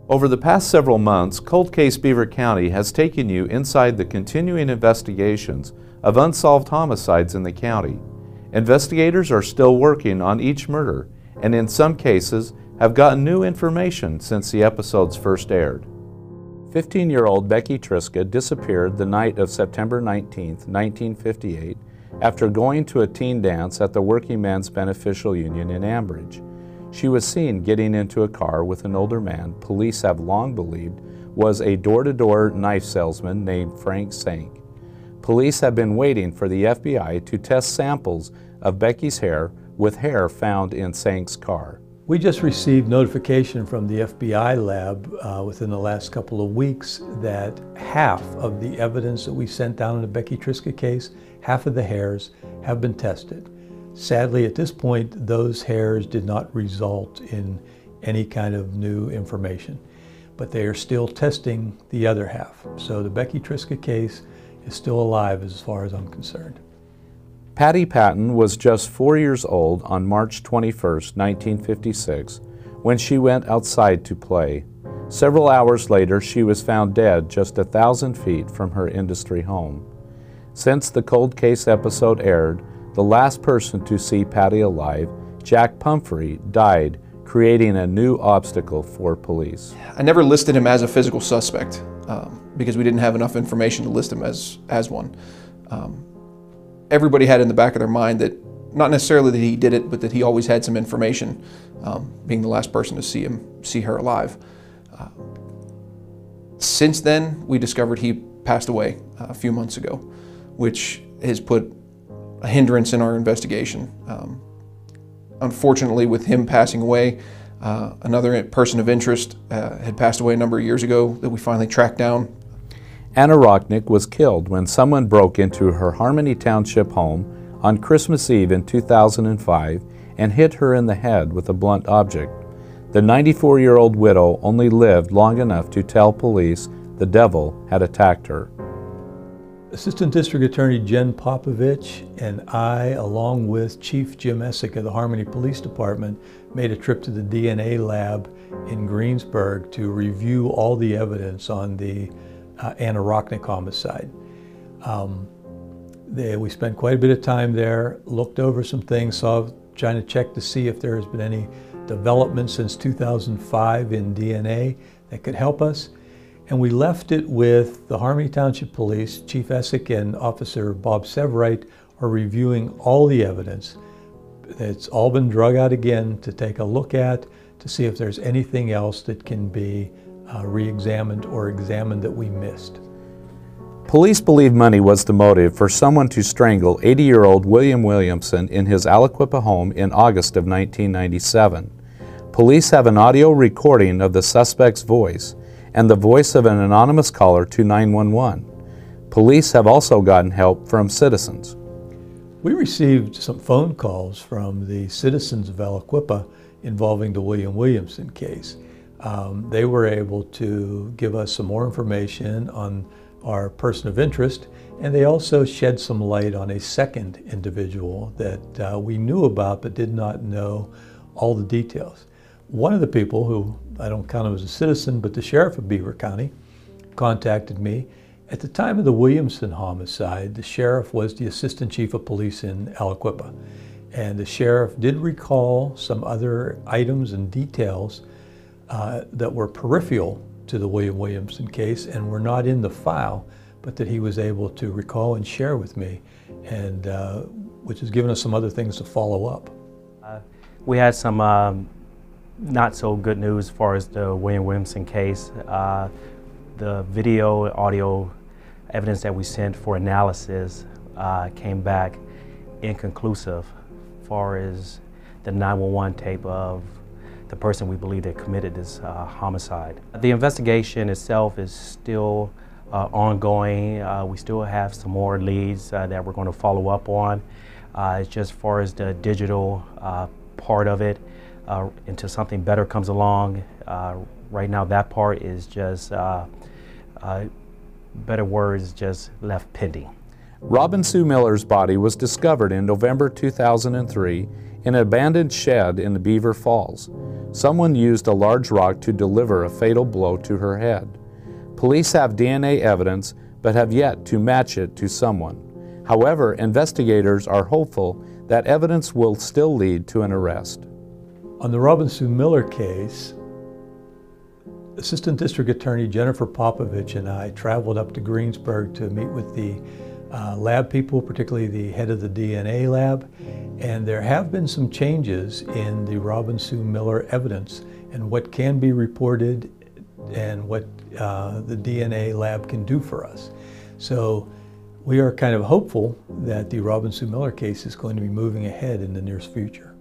Over the past several months, Cold Case Beaver County has taken you inside the continuing investigations of unsolved homicides in the county. Investigators are still working on each murder, and in some cases have gotten new information since the episodes first aired. 15-year-old Becky Triscuit disappeared the night of September 19, 1958, after going to a teen dance at the Working Men's Beneficial Union in Ambridge. She was seen getting into a car with an older man police have long believed was a door-to-door knife salesman named Frank Sank. Police have been waiting for the FBI to test samples of Becky's hair with hair found in Sank's car. We just received notification from the FBI lab within the last couple of weeks that half of the evidence that we sent down in the Becky Triscuit case, half of the hairs, have been tested. Sadly, at this point, those hairs did not result in any kind of new information, but they are still testing the other half. So the Becky Triscuit case is still alive as far as I'm concerned. Patton was just 4 years old on March 21, 1956, when she went outside to play. Several hours later, she was found dead just 1,000 feet from her industry home. Since the cold case episode aired, the last person to see Patty alive, Jack Pumphrey, died, creating a new obstacle for police. I never listed him as a physical suspect because we didn't have enough information to list him as one. Everybody had in the back of their mind that not necessarily that he did it, but that he always had some information, being the last person to see her alive. Since then, we discovered he passed away a few months ago, which has put a hindrance in our investigation. Unfortunately, with him passing away, another person of interest had passed away a number of years ago that we finally tracked down. Anorak was killed when someone broke into her Harmony Township home on Christmas Eve in 2005 and hit her in the head with a blunt object. The 94-year-old widow only lived long enough to tell police the devil had attacked her. Assistant District Attorney Jen Popovich and I, along with Chief Jim Essick of the Harmony Police Department, made a trip to the DNA lab in Greensburg to review all the evidence on the Anorak homicide. We spent quite a bit of time there, looked over some things, trying to check to see if there has been any development since 2005 in DNA that could help us. And we left it with the Harmony Township Police, Chief Essick and Officer Bob Severite are reviewing all the evidence. It's all been drug out again to take a look at, to see if there's anything else that can be re-examined or examined that we missed. Police believe money was the motive for someone to strangle 80-year-old William Williamson in his Aliquippa home in August of 1997. Police have an audio recording of the suspect's voice and the voice of an anonymous caller to 911. Police have also gotten help from citizens. We received some phone calls from the citizens of Aliquippa involving the William Williamson case. They were able to give us some more information on our person of interest, and they also shed some light on a second individual that we knew about but did not know all the details. One of the people, who I don't count him as a citizen, but the sheriff of Beaver County, contacted me. At the time of the Williamson homicide, the sheriff was the assistant chief of police in Aliquippa, and the sheriff did recall some other items and details that were peripheral to the William Williamson case and were not in the file, but that he was able to recall and share with me, and which has given us some other things to follow up. We had some not so good news as far as the William Williamson case. The video, audio evidence that we sent for analysis came back inconclusive as far as the 911 tape of the person we believe that committed this homicide. The investigation itself is still ongoing. We still have some more leads that we're going to follow up on. It's just as far as the digital part of it, until something better comes along. Right now that part is just, better words, just left pending. Robin Sue Miller's body was discovered in November 2003 in an abandoned shed in the Beaver Falls. Someone used a large rock to deliver a fatal blow to her head. Police have DNA evidence but have yet to match it to someone. However, investigators are hopeful that evidence will still lead to an arrest. On the Robin Sue Miller case, Assistant District Attorney Jennifer Popovich and I traveled up to Greensburg to meet with the lab people, particularly the head of the DNA lab, and there have been some changes in the Robin Sue Miller evidence and what can be reported and what the DNA lab can do for us. So we are kind of hopeful that the Robin Sue Miller case is going to be moving ahead in the near future.